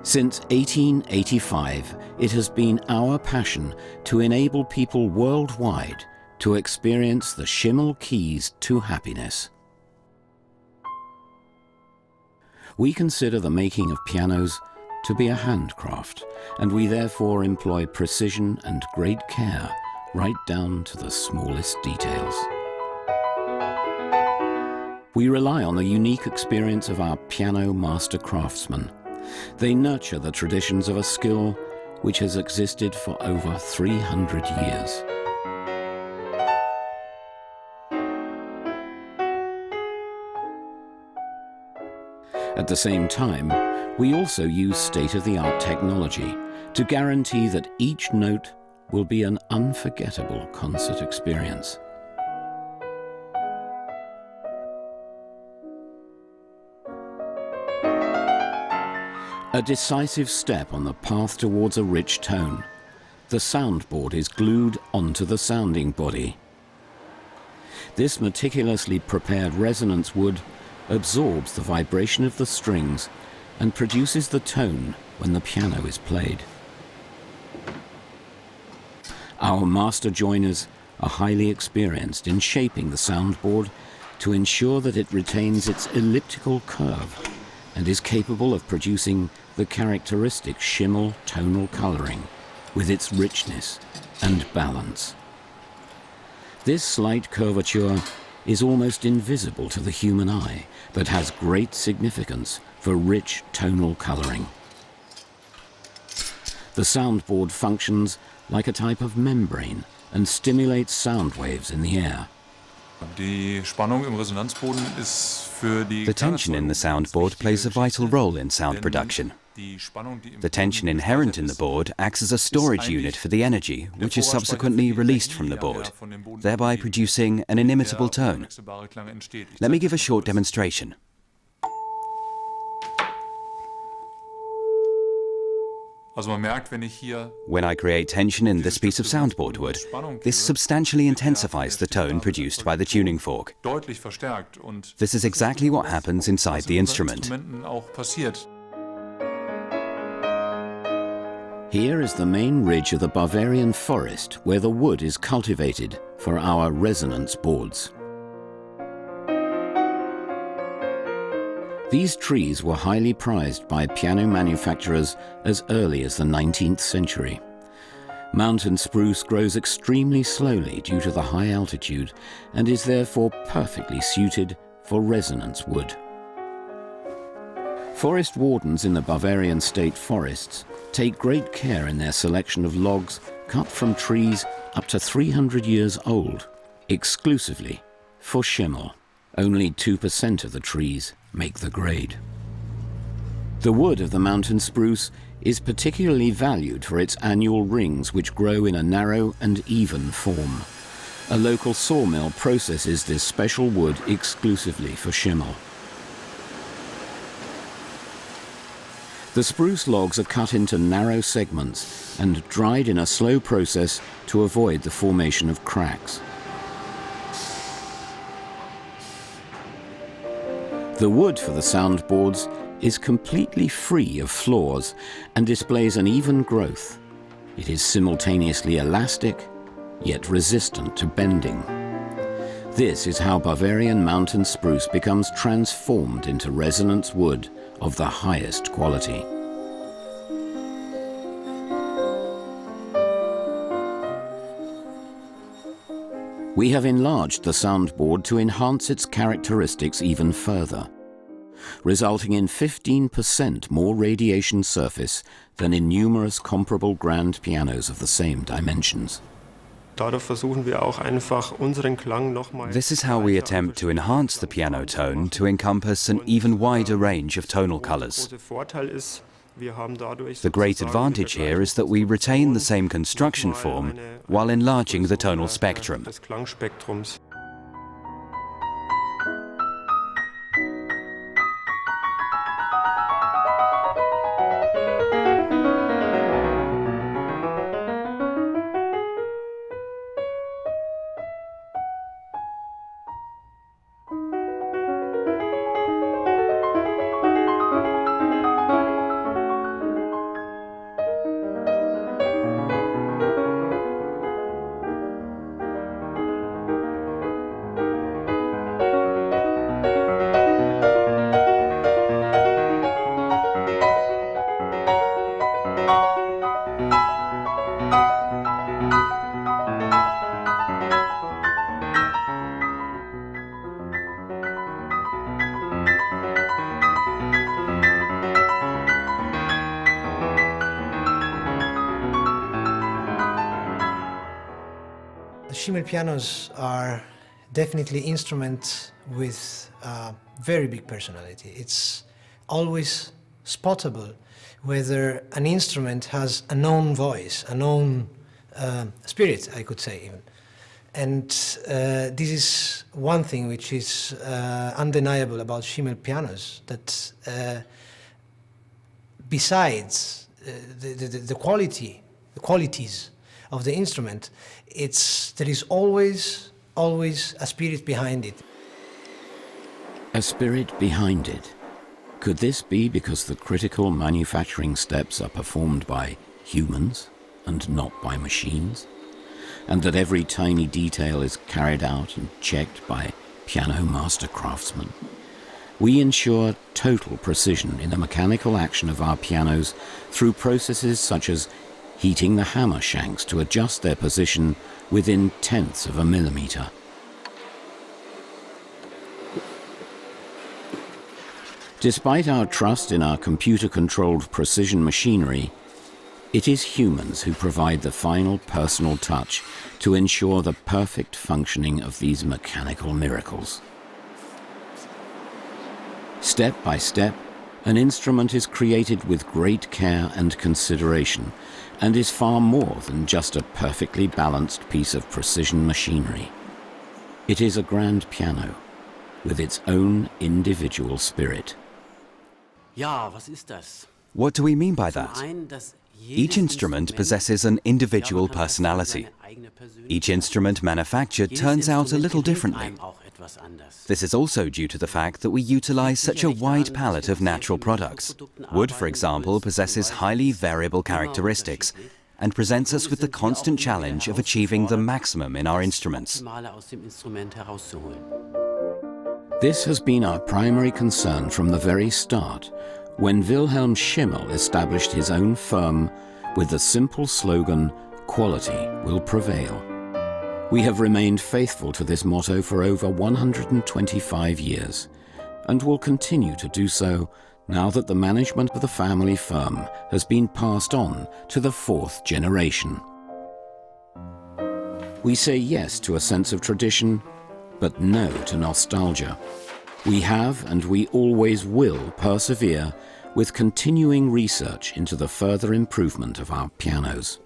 Since 1885, it has been our passion to enable people worldwide to experience the Schimmel keys to happiness. We consider the making of pianos to be a handcraft, and we therefore employ precision and great care right down to the smallest details. We rely on the unique experience of our piano master craftsmen. They nurture the traditions of a skill which has existed for over 300 years. At the same time, we also use state-of-the-art technology to guarantee that each note will be an unforgettable concert experience. A decisive step on the path towards a rich tone. The soundboard is glued onto the sounding body. This meticulously prepared resonance wood absorbs the vibration of the strings and produces the tone when the piano is played. Our master joiners are highly experienced in shaping the soundboard to ensure that it retains its elliptical curve and is capable of producing the characteristic Schimmel tonal coloring with its richness and balance. This slight curvature is almost invisible to the human eye, but has great significance for rich tonal coloring. The soundboard functions like a type of membrane and stimulates sound waves in the air. The tension in the soundboard plays a vital role in sound production. The tension inherent in the board acts as a storage unit for the energy, which is subsequently released from the board, thereby producing an inimitable tone. Let me give a short demonstration. When I create tension in this piece of soundboard wood, this substantially intensifies the tone produced by the tuning fork. This is exactly what happens inside the instrument. Here is the main ridge of the Bavarian forest where the wood is cultivated for our resonance boards. These trees were highly prized by piano manufacturers as early as the 19th century. Mountain spruce grows extremely slowly due to the high altitude and is therefore perfectly suited for resonance wood. Forest wardens in the Bavarian state forests take great care in their selection of logs cut from trees up to 300 years old, exclusively for Schimmel. Only 2% of the trees make the grade. The wood of the mountain spruce is particularly valued for its annual rings, which grow in a narrow and even form. A local sawmill processes this special wood exclusively for Schimmel. The spruce logs are cut into narrow segments and dried in a slow process to avoid the formation of cracks. The wood for the soundboards is completely free of flaws and displays an even growth. It is simultaneously elastic, yet resistant to bending. This is how Bavarian mountain spruce becomes transformed into resonance wood of the highest quality. We have enlarged the soundboard to enhance its characteristics even further, resulting in 15% more radiation surface than in numerous comparable grand pianos of the same dimensions. This is how we attempt to enhance the piano tone to encompass an even wider range of tonal colors. The great advantage here is that we retain the same construction form while enlarging the tonal spectrum. Schimmel pianos are definitely instruments with very big personality. It's always spottable whether an instrument has a known voice, a known spirit, I could say even. And this is one thing which is undeniable about Schimmel pianos, that besides the qualities of the instrument, there is always a spirit behind it. A spirit behind it. Could this be because the critical manufacturing steps are performed by humans and not by machines? And that every tiny detail is carried out and checked by piano master craftsmen? We ensure total precision in the mechanical action of our pianos through processes such as heating the hammer shanks to adjust their position within tenths of a millimeter. Despite our trust in our computer-controlled precision machinery, it is humans who provide the final personal touch to ensure the perfect functioning of these mechanical miracles. Step by step, an instrument is created with great care and consideration, and is far more than just a perfectly balanced piece of precision machinery. It is a grand piano with its own individual spirit. Ja, was ist das? What do we mean by that? Each instrument possesses an individual personality. Each instrument manufactured turns out a little differently. This is also due to the fact that we utilize such a wide palette of natural products. Wood, for example, possesses highly variable characteristics and presents us with the constant challenge of achieving the maximum in our instruments. This has been our primary concern from the very start, when Wilhelm Schimmel established his own firm with the simple slogan, "Quality will prevail." We have remained faithful to this motto for over 125 years, and will continue to do so now that the management of the family firm has been passed on to the fourth generation. We say yes to a sense of tradition, but no to nostalgia. We have and we always will persevere with continuing research into the further improvement of our pianos.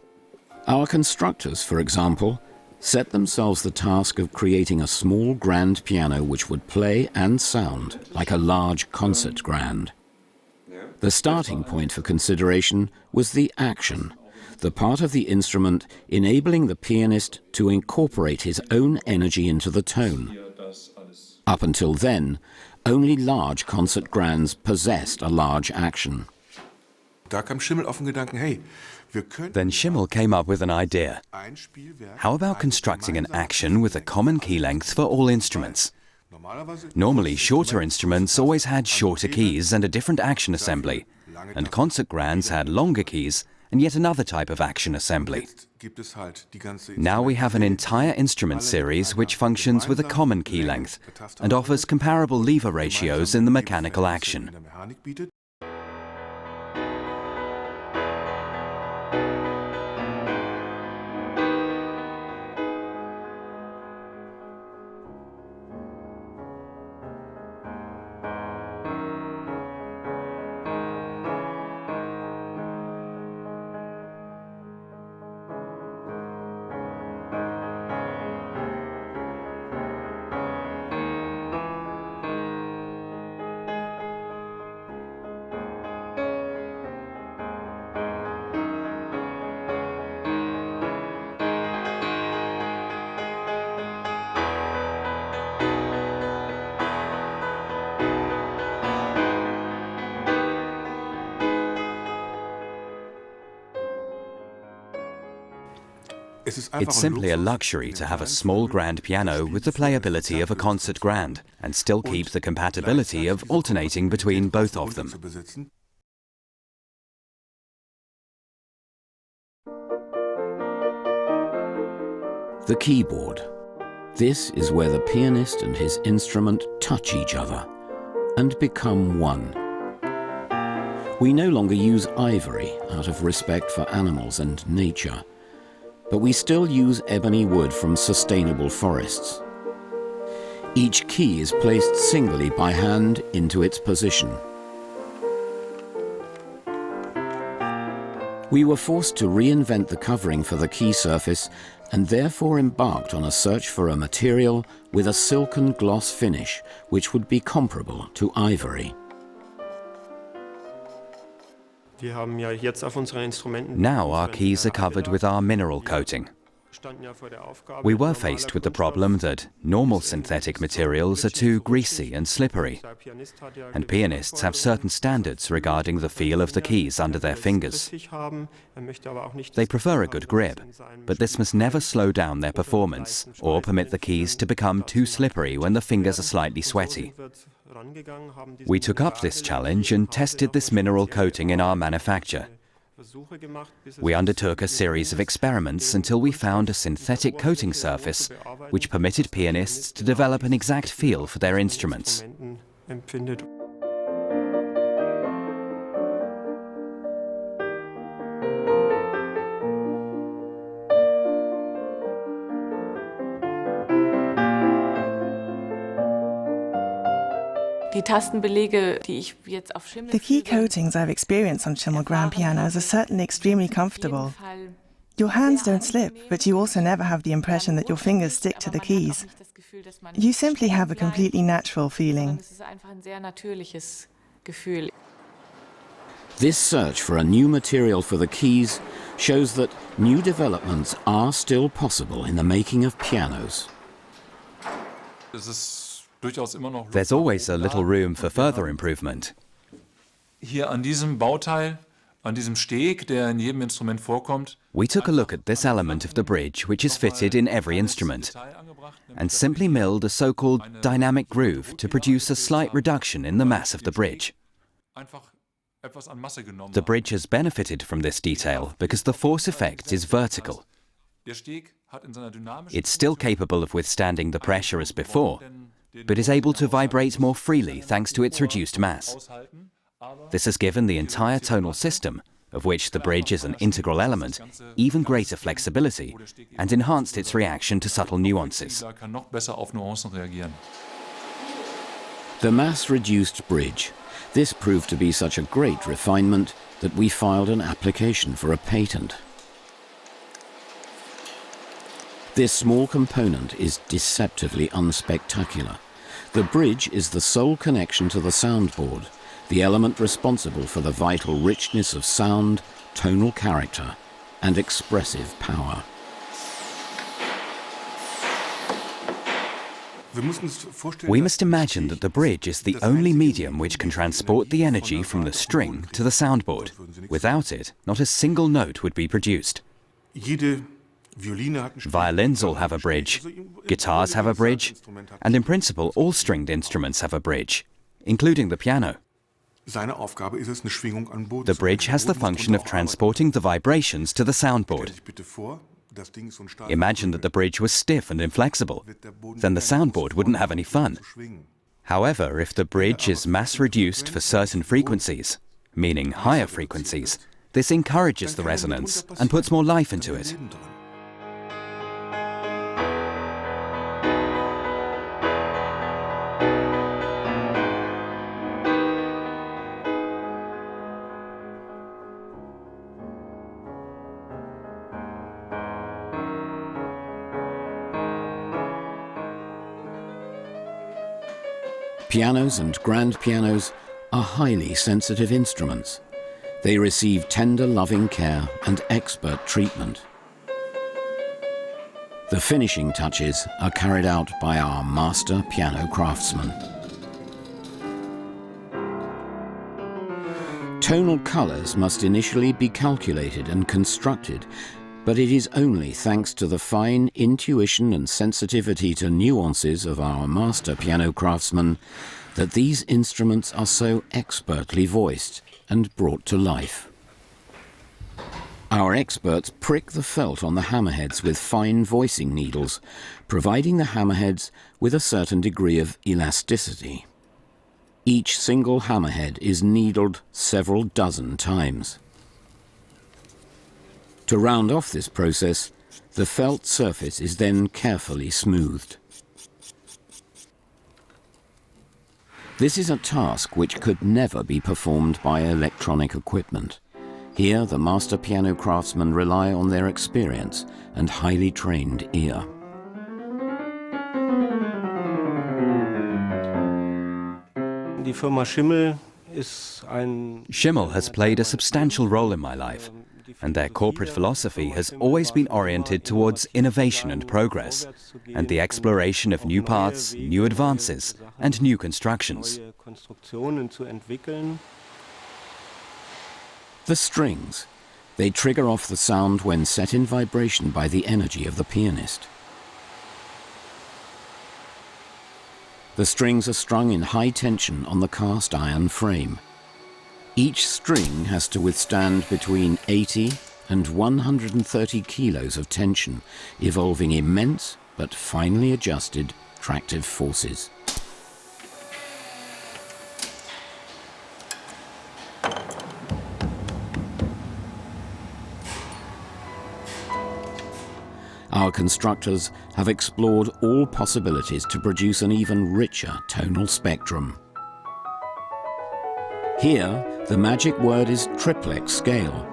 Our constructors, for example, set themselves the task of creating a small grand piano which would play and sound like a large concert grand. The starting point for consideration was the action, the part of the instrument enabling the pianist to incorporate his own energy into the tone. Up until then, only large concert grands possessed a large action. Then Schimmel came up with an idea. How about constructing an action with a common key length for all instruments? Normally, shorter instruments always had shorter keys and a different action assembly, and concert grands had longer keys and yet another type of action assembly. Now we have an entire instrument series which functions with a common key length and offers comparable lever ratios in the mechanical action. It's simply a luxury to have a small grand piano with the playability of a concert grand and still keep the compatibility of alternating between both of them. The keyboard. This is where the pianist and his instrument touch each other and become one. We no longer use ivory out of respect for animals and nature. but we still use ebony wood from sustainable forests. Each key is placed singly by hand into its position. We were forced to reinvent the covering for the key surface and therefore embarked on a search for a material with a silken gloss finish which would be comparable to ivory. Now our keys are covered with our mineral coating. We were faced with the problem that normal synthetic materials are too greasy and slippery, and pianists have certain standards regarding the feel of the keys under their fingers. They prefer a good grip, but this must never slow down their performance or permit the keys to become too slippery when the fingers are slightly sweaty. We took up this challenge and tested this mineral coating in our manufacture. We undertook a series of experiments until we found a synthetic coating surface which permitted pianists to develop an exact feel for their instruments. The key coatings I've experienced on Schimmel grand pianos are certainly extremely comfortable. Your hands don't slip, but you also never have the impression that your fingers stick to the keys. You simply have a completely natural feeling. This search for a new material for the keys shows that new developments are still possible in the making of pianos. There's always a little room for further improvement. Hier an diesem Bauteil, an diesem Steg, der in jedem Instrument vorkommt. We took a look at this element of the bridge which is fitted in every instrument and simply milled a so-called dynamic groove to produce a slight reduction in the mass of the bridge. The bridge has benefited from this detail because the force effect is vertical. It's still capable of withstanding the pressure as before, but is able to vibrate more freely thanks to its reduced mass. This has given the entire tonal system, of which the bridge is an integral element, even greater flexibility and enhanced its reaction to subtle nuances. The mass-reduced bridge. This proved to be such a great refinement that we filed an application for a patent. This small component is deceptively unspectacular. The bridge is the sole connection to the soundboard, the element responsible for the vital richness of sound, tonal character, and expressive power. We must imagine that the bridge is the only medium which can transport the energy from the string to the soundboard. Without it, not a single note would be produced. Violins all have a bridge, guitars have a bridge, and in principle all stringed instruments have a bridge, including the piano. The bridge has the function of transporting the vibrations to the soundboard. Imagine that the bridge was stiff and inflexible, then the soundboard wouldn't have any fun. However, if the bridge is mass-reduced for certain frequencies, meaning higher frequencies, this encourages the resonance and puts more life into it. Pianos and grand pianos are highly sensitive instruments. They receive tender, loving care and expert treatment. The finishing touches are carried out by our master piano craftsmen. Tonal colors must initially be calculated and constructed, but it is only thanks to the fine intuition and sensitivity to nuances of our master piano craftsmen that these instruments are so expertly voiced and brought to life. Our experts prick the felt on the hammerheads with fine voicing needles, providing the hammerheads with a certain degree of elasticity. Each single hammerhead is needled several dozen times. To round off this process, The felt surface is then carefully smoothed. This is a task which could never be performed by electronic equipment. Here, the master piano craftsmen rely on their experience and highly trained ear. Die Firma Schimmel Schimmel has played a substantial role in my life, and their corporate philosophy has always been oriented towards innovation and progress, and the exploration of new paths, new advances, and new constructions. The strings. They trigger off the sound when set in vibration by the energy of the pianist. The strings are strung in high tension on the cast iron frame. Each string has to withstand between 80 and 130 kilos of tension, evolving immense but finely adjusted tractive forces. Our constructors have explored all possibilities to produce an even richer tonal spectrum. Here, the magic word is triplex scale.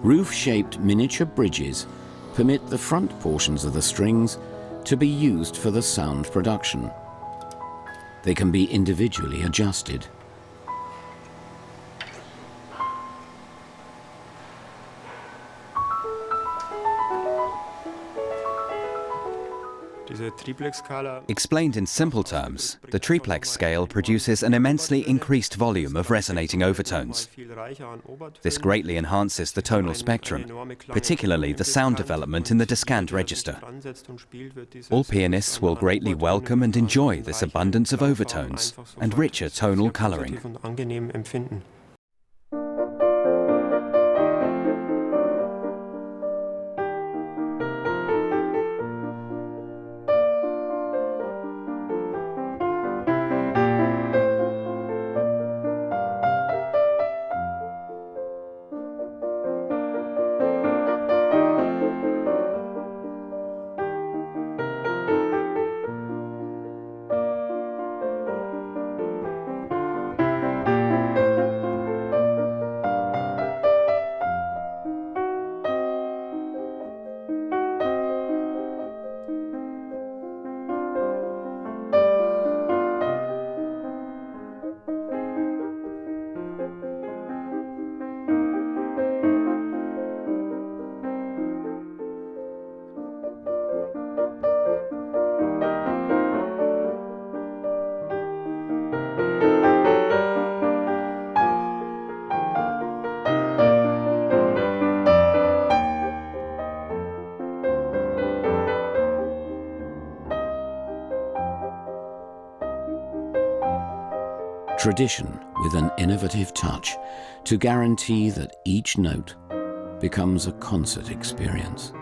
Roof-shaped miniature bridges permit the front portions of the strings to be used for the sound production. They can be individually adjusted. Explained in simple terms, the triplex scale produces an immensely increased volume of resonating overtones. This greatly enhances the tonal spectrum, particularly the sound development in the descant register. All pianists will greatly welcome and enjoy this abundance of overtones and richer tonal coloring. Tradition with an innovative touch to guarantee that each note becomes a concert experience.